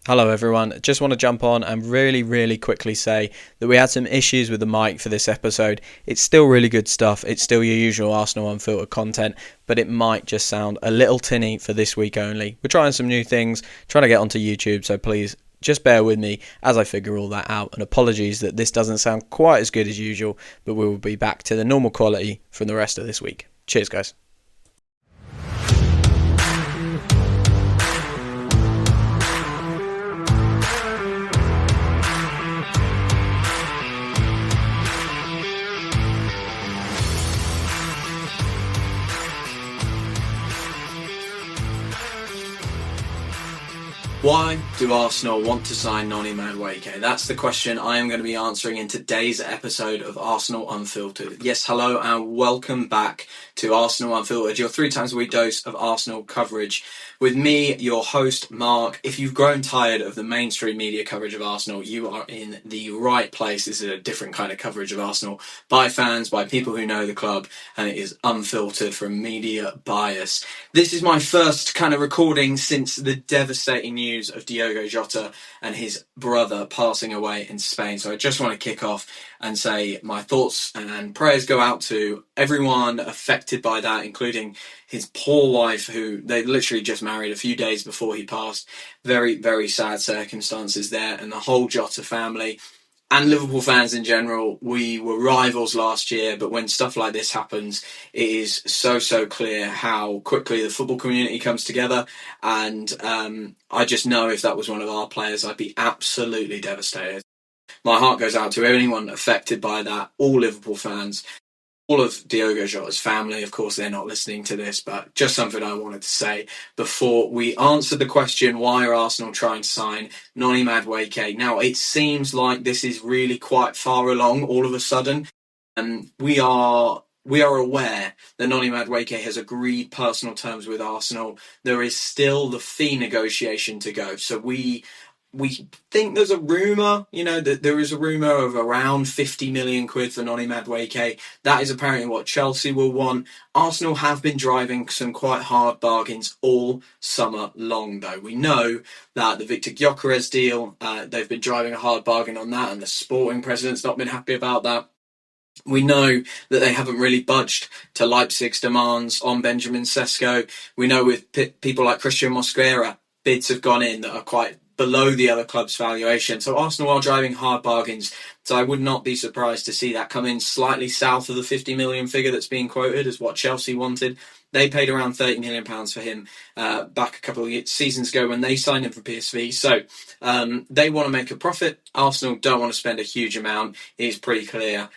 Hello everyone, just want to jump on and really quickly say that we had some issues with the mic for this episode. It's still really good stuff, it's still your usual Arsenal Unfiltered content, but it might just sound a little tinny for this week only. We're trying some new things, trying to get onto YouTube, so please just bear with me as I figure all that out, and apologies that this doesn't sound quite as good as usual, but we will be back to the normal quality from the rest of this week. Cheers guys. Why do Arsenal want to sign Noni Madueke? That's the question I am going to be answering in today's episode of Arsenal Unfiltered. Yes, hello and welcome back to Arsenal Unfiltered, your 3 times a week dose of Arsenal coverage. With me, your host, Mark. If you've grown tired of the mainstream media coverage of Arsenal, you are in the right place. This is a different kind of coverage of Arsenal by fans, by people who know the club, and it is unfiltered from media bias. This is my first kind of recording since the devastating news of Diogo Jota and his brother passing away in Spain. So I just want to kick off and say my thoughts and prayers go out to everyone affected by that, including his poor wife, who they literally just married a few days before he passed. Very sad circumstances there, and the whole Jota family and Liverpool fans in general. We were rivals last year, but when stuff like this happens, it is so clear how quickly the football community comes together. And I just know if that was one of our players, I'd be absolutely devastated. My heart goes out to anyone affected by that, all Liverpool fans, all of Diogo Jota's family. Of course, they're not listening to this, but just something I wanted to say before we answer the question, why are Arsenal trying to sign Noni Madueke? Now, it seems like this is really quite far along all of a sudden. And we are aware that Noni Madueke has agreed personal terms with Arsenal. There is still the fee negotiation to go. So we think there's a rumour, that there is a rumour of around 50 million quid for Noni Madueke. That is apparently what Chelsea will want. Arsenal have been driving some quite hard bargains all summer long, though. We know that the Victor Gyökeres deal, they've been driving a hard bargain on that, and the Sporting president's not been happy about that. We know that they haven't really budged to Leipzig's demands on Benjamin Sesko. We know with people like Christian Mosquera, bids have gone in that are quite below the other club's valuation. So Arsenal are driving hard bargains. So I would not be surprised to see that come in slightly south of the 50 million figure that's being quoted as what Chelsea wanted. They paid around £30 million for him back a couple of seasons ago when they signed him from PSV. So they want to make a profit. Arsenal don't want to spend a huge amount. It is pretty clear.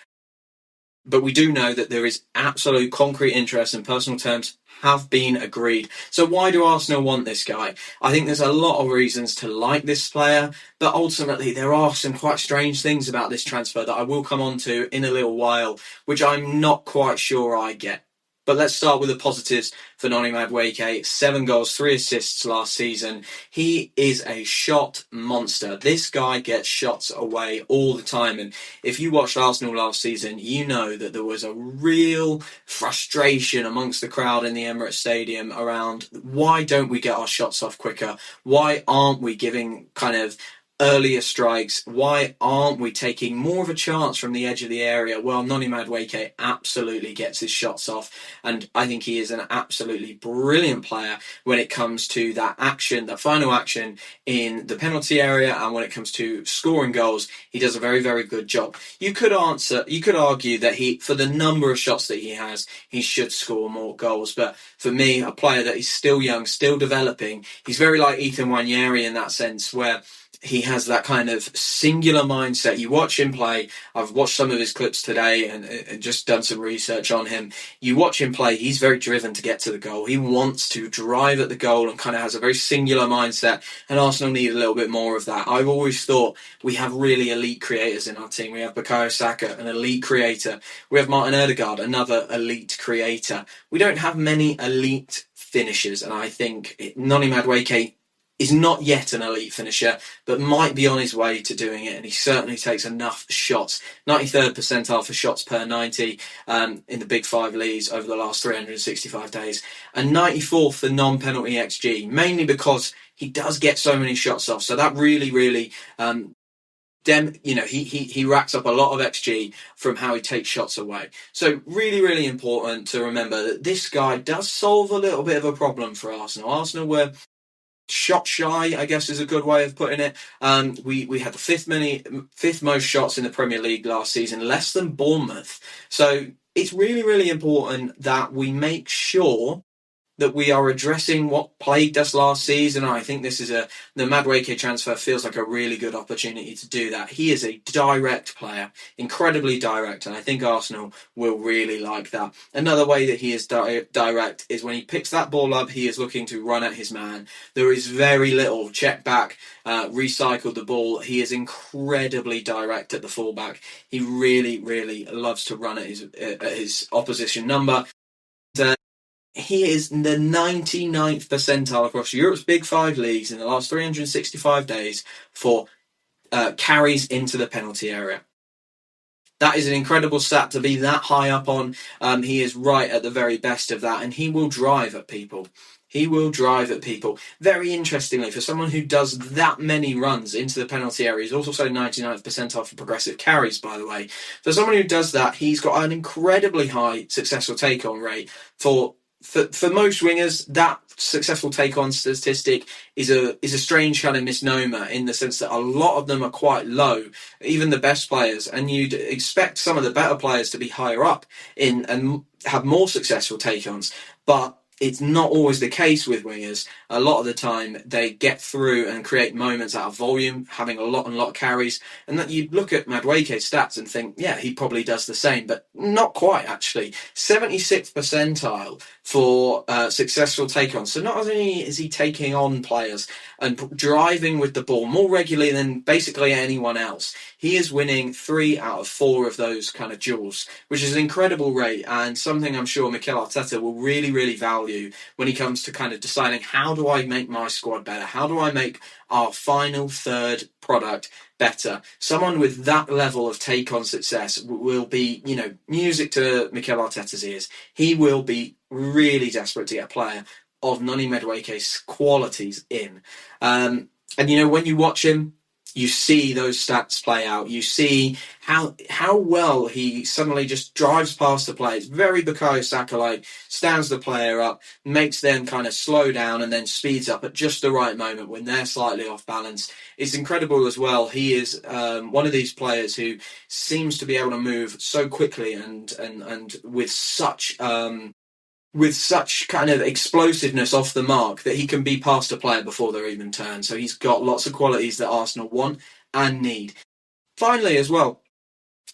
But we do know that there is absolute concrete interest and personal terms have been agreed. So why do Arsenal want this guy? I think there's a lot of reasons to like this player, but ultimately there are some quite strange things about this transfer that I will come on to in a little while, which I'm not quite sure I get. But let's start with the positives for Noni Madueke. 7 goals, 3 assists last season. He is a shot monster. This guy gets shots away all the time. And if you watched Arsenal last season, you know that there was a real frustration amongst the crowd in the Emirates Stadium around why don't we get our shots off quicker? Why aren't we giving kind of earlier strikes? Why aren't we taking more of a chance from the edge of the area? Well, Noni Madueke absolutely gets his shots off, and I think he is an absolutely brilliant player when it comes to that action, the final action in the penalty area, and when it comes to scoring goals, he does a very good job. You could argue that for the number of shots that he has, he should score more goals, but for me, a player that is still young, still developing, he's very like Ethan Nwaneri in that sense, where he has that kind of singular mindset. You watch him play. I've watched some of his clips today and just done some research on him. You watch him play, he's very driven to get to the goal. He wants to drive at the goal and kind of has a very singular mindset, and Arsenal need a little bit more of that. I've always thought we have really elite creators in our team. We have Bukayo Saka, an elite creator. We have Martin Odegaard, another elite creator. We don't have many elite finishers, and I think Noni Madueke is not yet an elite finisher, but might be on his way to doing it, and he certainly takes enough shots. 93rd percentile for shots per 90 in the Big Five leagues over the last 365 days, and 94th for non-penalty XG, mainly because he does get so many shots off. So that really he racks up a lot of XG from how he takes shots away. So really important to remember that this guy does solve a little bit of a problem for Arsenal. Arsenal were shot shy, I guess is a good way of putting it. We had the fifth most shots in the Premier League last season, less than Bournemouth. So it's really important that we make sure that we are addressing what plagued us last season. I think this is the Madueke transfer feels like a really good opportunity to do that. He is a direct player, incredibly direct, and I think Arsenal will really like that. Another way that he is direct is when he picks that ball up, he is looking to run at his man. There is very little check back, recycle the ball. He is incredibly direct at the fullback. He really loves to run at his opposition number. He is in the 99th percentile across Europe's Big Five leagues in the last 365 days for carries into the penalty area. That is an incredible stat to be that high up on. He is right at the very best of that, and he will drive at people. He will drive at people. Very interestingly, for someone who does that many runs into the penalty area, he's also 99th percentile for progressive carries, by the way. For someone who does that, he's got an incredibly high successful take-on rate. For most wingers, that successful take-on statistic is a strange kind of misnomer in the sense that a lot of them are quite low, even the best players, and you'd expect some of the better players to be higher up in and have more successful take-ons, but it's not always the case with wingers. A lot of the time, they get through and create moments out of volume, having a lot of carries. And that you look at Madueke's stats and think, yeah, he probably does the same, but not quite, actually. 76th percentile for successful take-ons. So not only is he taking on players and driving with the ball more regularly than basically anyone else, he is winning 3 out of 4 of those kind of duels, which is an incredible rate and something I'm sure Mikel Arteta will really value when he comes to kind of deciding, how do I make my squad better? How do I make our final third product better? Someone with that level of take-on success will be, music to Mikel Arteta's ears. He will be really desperate to get a player of Noni Madueke's qualities in. And when you watch him, you see those stats play out. You see how well he suddenly just drives past the play. It's very Bukayo Saka-like, stands the player up, makes them kind of slow down and then speeds up at just the right moment when they're slightly off balance. It's incredible as well. He is one of these players who seems to be able to move so quickly and with such kind of explosiveness off the mark that he can be past a player before they're even turned. So he's got lots of qualities that Arsenal want and need. Finally, as well,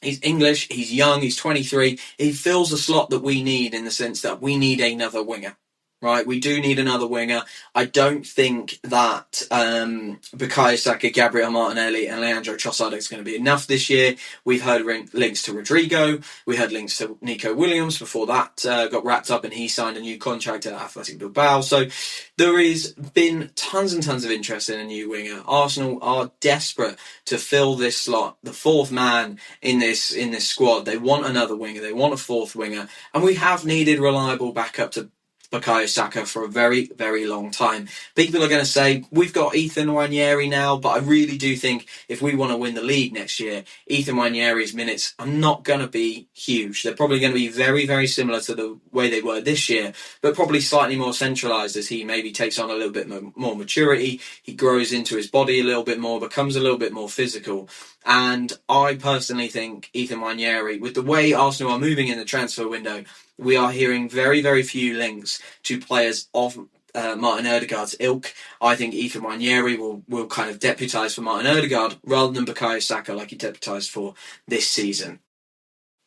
he's English, he's young, he's 23. He fills a slot that we need in the sense that we need another winger. Right, we do need another winger. I don't think that Bukayo Saka, Gabriel Martinelli and Leandro Trossard is going to be enough this year. We've heard links to Rodrigo. We heard links to Nico Williams before that got wrapped up and he signed a new contract at Athletic Bilbao. So there has been tons and tons of interest in a new winger. Arsenal are desperate to fill this slot, the fourth man in this squad. They want another winger. They want a fourth winger. And we have needed reliable backup to Bukayo Saka for a very long time. People are going to say, we've got Ethan Nwaneri now, but I really do think if we want to win the league next year, Ethan Nwaneri's minutes are not going to be huge. They're probably going to be very similar to the way they were this year, but probably slightly more centralised as he maybe takes on a little bit more maturity. He grows into his body a little bit more, becomes a little bit more physical. And I personally think Ethan Nwaneri, with the way Arsenal are moving in the transfer window, we are hearing very few links to players of Martin Odegaard's ilk. I think Ethan Nwaneri will kind of deputise for Martin Odegaard rather than Bukayo Saka like he deputised for this season.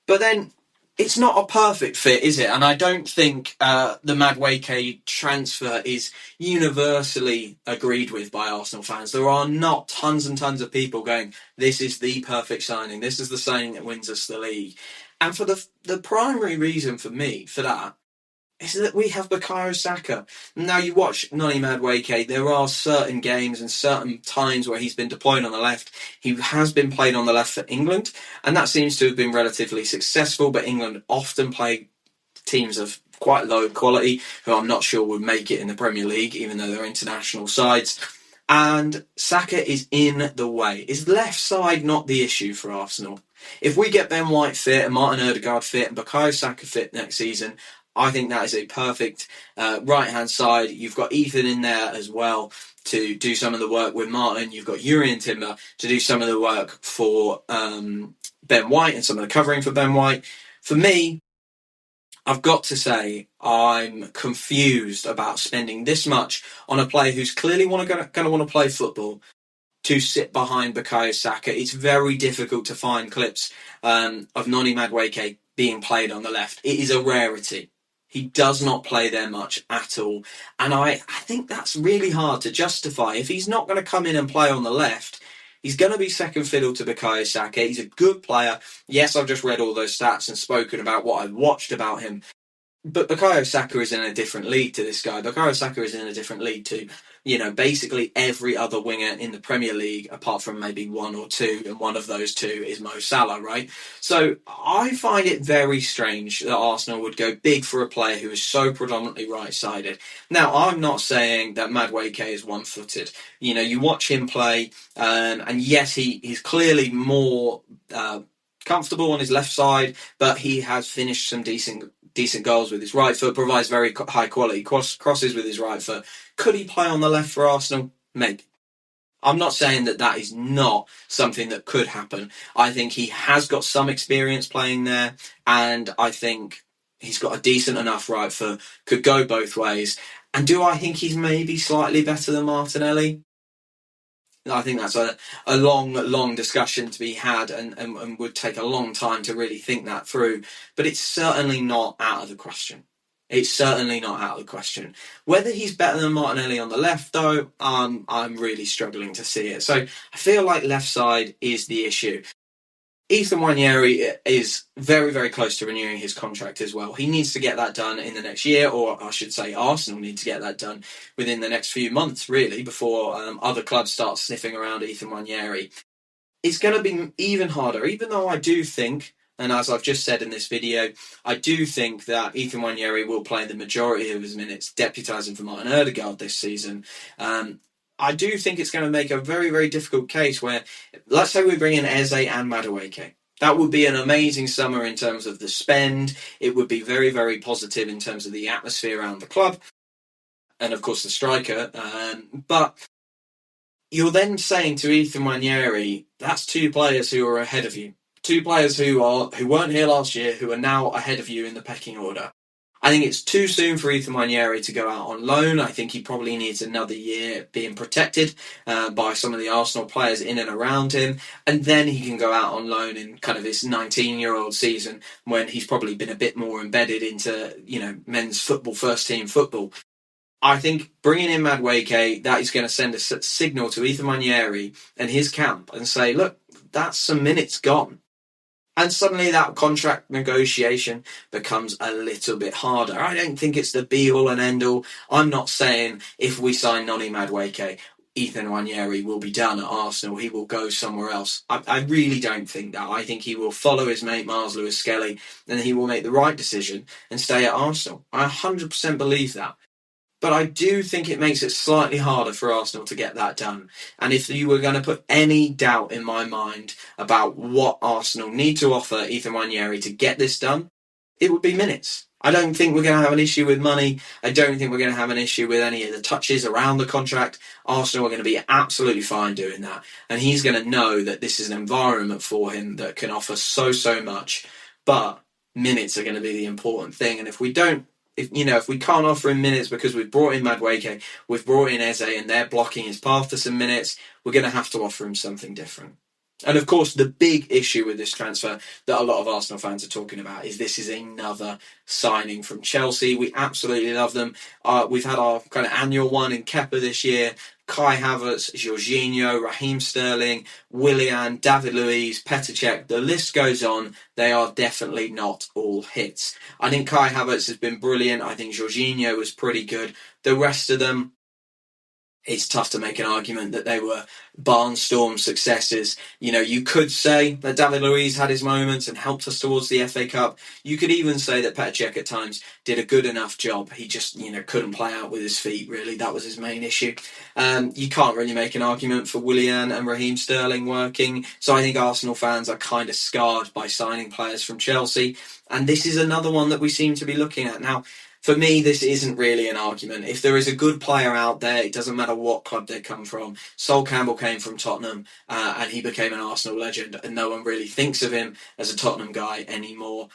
But then it's not a perfect fit, is it? And I don't think the Madueke transfer is universally agreed with by Arsenal fans. There are not tons and tons of people going, this is the perfect signing. This is the signing that wins us the league. And for the primary reason for me for that is that we have Bukayo Saka. Now, you watch Noni Madueke, there are certain games and certain times where he's been deployed on the left. He has been played on the left for England, and that seems to have been relatively successful, but England often play teams of quite low quality, who I'm not sure would make it in the Premier League, even though they're international sides. And Saka is in the way. Is left side not the issue for Arsenal? If we get Ben White fit and Martin Odegaard fit and Bukayo Saka fit next season, I think that is a perfect right-hand side. You've got Ethan in there as well to do some of the work with Martin. You've got Yuri and Timber to do some of the work for Ben White and some of the covering for Ben White. For me, I've got to say, I'm confused about spending this much on a player who's clearly going to want to play football to sit behind Bukayo Saka. It's very difficult to find clips of Noni Madueke being played on the left. It is a rarity. He does not play there much at all. And I think that's really hard to justify. If he's not going to come in and play on the left, he's going to be second fiddle to Bukayo Saka. He's a good player. Yes, I've just read all those stats and spoken about what I've watched about him. But Bukayo Saka is in a different league to this guy. Bukayo Saka is in a different league to, basically every other winger in the Premier League, apart from maybe one or two, and one of those two is Mo Salah, right? So I find it very strange that Arsenal would go big for a player who is so predominantly right-sided. Now, I'm not saying that Madueke is one-footed. You watch him play, and yes, he's clearly more comfortable on his left side, but he has finished some decent goals with his right foot, provides very high quality crosses with his right foot. Could he play on the left for Arsenal? Maybe. I'm not saying that is not something that could happen. I think he has got some experience playing there, and I think he's got a decent enough right foot, could go both ways. And do I think he's maybe slightly better than Martinelli? I think that's a long discussion to be had and would take a long time to really think that through. But it's certainly not out of the question. It's certainly not out of the question. Whether he's better than Martinelli on the left, though, I'm really struggling to see it. So I feel like left side is the issue. Ethan Nwaneri is very, very close to renewing his contract as well. He needs to get that done in the next year, or I should say Arsenal need to get that done within the next few months, really, before other clubs start sniffing around Ethan Nwaneri. It's going to be even harder, even though I do think, and as I've just said in this video, I do think that Ethan Nwaneri will play the majority of his minutes, deputising for Martin Odegaard this season. I do think it's going to make a very, very difficult case where, let's say we bring in Eze and Madueke. That would be an amazing summer in terms of the spend. It would be very, very positive in terms of the atmosphere around the club. And, of course, the striker. But you're then saying to Ethan Nwaneri, that's two players who are ahead of you. Two players who weren't here last year, who are now ahead of you in the pecking order. I think it's too soon for Ethan Nwaneri to go out on loan. I think he probably needs another year being protected by some of the Arsenal players in and around him. And then he can go out on loan in kind of his 19-year-old season when he's probably been a bit more embedded into, men's football, first-team football. I think bringing in Madueke, that is going to send a signal to Ethan Nwaneri and his camp and say, look, that's some minutes gone. And suddenly that contract negotiation becomes a little bit harder. I don't think it's the be-all and end-all. I'm not saying if we sign Noni Madueke, Ethan Nwaneri will be done at Arsenal. He will go somewhere else. I really don't think that. I think he will follow his mate Miles Lewis-Skelly and he will make the right decision and stay at Arsenal. I 100% believe that. But I do think it makes it slightly harder for Arsenal to get that done. And if you were going to put any doubt in my mind about what Arsenal need to offer Ethan Nwaneri to get this done, it would be minutes. I don't think we're going to have an issue with money. I don't think we're going to have an issue with any of the touches around the contract. Arsenal are going to be absolutely fine doing that. And he's going to know that this is an environment for him that can offer so much. But minutes are going to be the important thing. And if we can't offer him minutes because we've brought in Madueke, we've brought in Eze, and they're blocking his path to some minutes, we're going to have to offer him something different. And of course, the big issue with this transfer that a lot of Arsenal fans are talking about is this is another signing from Chelsea. We absolutely love them. We've had our kind of annual one in Kepa this year. Kai Havertz, Jorginho, Raheem Sterling, Willian, David Luiz, Petr Cech. The list goes on. They are definitely not all hits. I think Kai Havertz has been brilliant. I think Jorginho was pretty good. The rest of them, it's tough to make an argument that they were barnstorm successes. You know, you could say that David Luiz had his moments and helped us towards the FA Cup. You could even say that Petr Cech at times did a good enough job. He just, couldn't play out with his feet, really. That was his main issue. You can't really make an argument for Willian and Raheem Sterling working. So I think Arsenal fans are kind of scarred by signing players from Chelsea. And this is another one that we seem to be looking at. Now, for me, this isn't really an argument. If there is a good player out there, it doesn't matter what club they come from. Sol Campbell came from Tottenham and he became an Arsenal legend, and no one really thinks of him as a Tottenham guy anymore.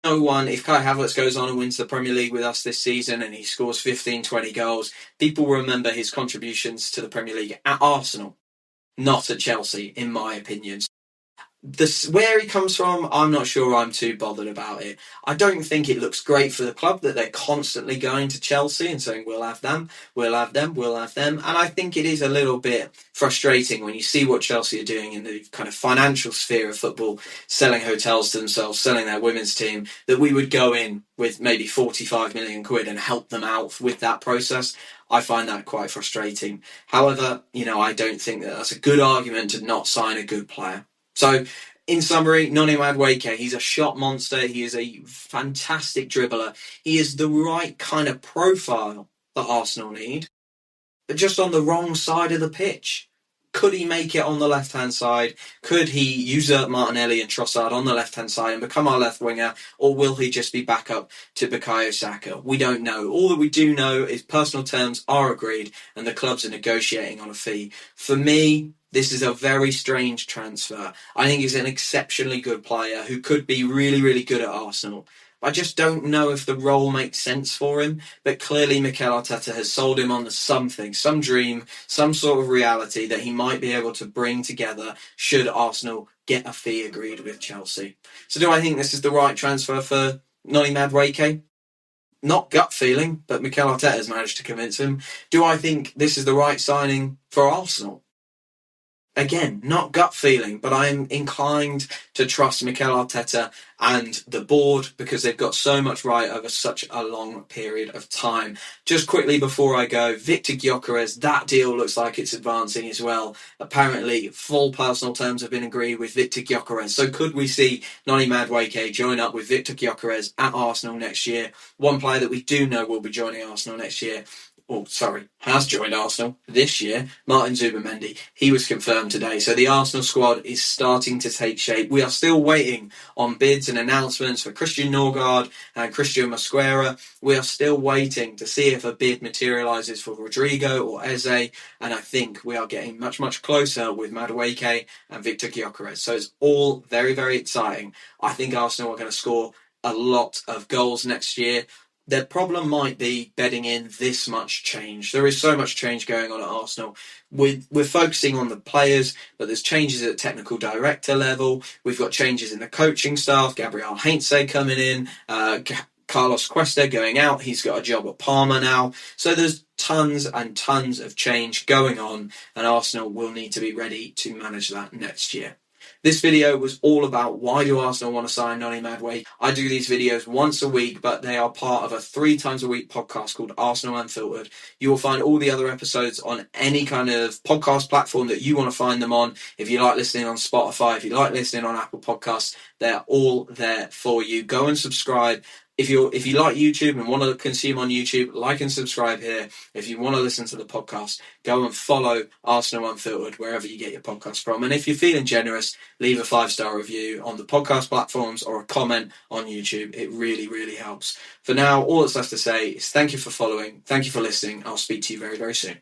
No one, if Kai Havertz goes on and wins the Premier League with us this season and he scores 15, 20 goals, people remember his contributions to the Premier League at Arsenal, not at Chelsea, in my opinion. Where he comes from, I'm not sure I'm too bothered about it. I don't think it looks great for the club that they're constantly going to Chelsea and saying, we'll have them, we'll have them, we'll have them. And I think it is a little bit frustrating when you see what Chelsea are doing in the kind of financial sphere of football, selling hotels to themselves, selling their women's team, that we would go in with maybe 45 million quid and help them out with that process. I find that quite frustrating. However, I don't think that that's a good argument to not sign a good player. So, in summary, Noni Madueke, he's a shot monster. He is a fantastic dribbler. He is the right kind of profile that Arsenal need, but just on the wrong side of the pitch. Could he make it on the left-hand side? Could he usurp Martinelli and Trossard on the left-hand side and become our left winger? Or will he just be back up to Bukayo Saka? We don't know. All that we do know is personal terms are agreed and the clubs are negotiating on a fee. For me, this is a very strange transfer. I think he's an exceptionally good player who could be really, really good at Arsenal. I just don't know if the role makes sense for him, but clearly Mikel Arteta has sold him on something, some dream, some sort of reality that he might be able to bring together should Arsenal get a fee agreed with Chelsea. So do I think this is the right transfer for Noni Madueke? Not gut feeling, but Mikel Arteta has managed to convince him. Do I think this is the right signing for Arsenal? Again, not gut feeling, but I'm inclined to trust Mikel Arteta and the board because they've got so much right over such a long period of time. Just quickly before I go, Victor Gyökeres, that deal looks like it's advancing as well. Apparently, full personal terms have been agreed with Victor Gyökeres. So could we see Noni Madueke join up with Victor Gyökeres at Arsenal next year? One player that we do know will be joining Arsenal next year, has joined Arsenal this year, Martin Zubimendi. He was confirmed today. So the Arsenal squad is starting to take shape. We are still waiting on bids and announcements for Christian Norgard and Christian Mosquera. We are still waiting to see if a bid materialises for Rodrigo or Eze. And I think we are getting much, much closer with Madueke and Victor Gyökeres. So it's all very, very exciting. I think Arsenal are going to score a lot of goals next year. Their problem might be bedding in this much change. There is so much change going on at Arsenal. We're focusing on the players, but there's changes at technical director level. We've got changes in the coaching staff. Gabriel Heinze coming in. Carlos Cuesta going out. He's got a job at Parma now. So there's tons and tons of change going on, and Arsenal will need to be ready to manage that next year. This video was all about why do Arsenal want to sign Noni Madueke. I do these videos once a week, but they are part of a 3 times a week podcast called Arsenal Unfiltered. You will find all the other episodes on any kind of podcast platform that you want to find them on. If you like listening on Spotify, if you like listening on Apple Podcasts, they're all there for you. Go and subscribe. If you like YouTube and want to consume on YouTube, like and subscribe here. If you want to listen to the podcast, go and follow Arsenal Unfiltered wherever you get your podcast from. And if you're feeling generous, leave a 5-star review on the podcast platforms or a comment on YouTube. It really, really helps. For now, all that's left to say is thank you for following. Thank you for listening. I'll speak to you very, very soon.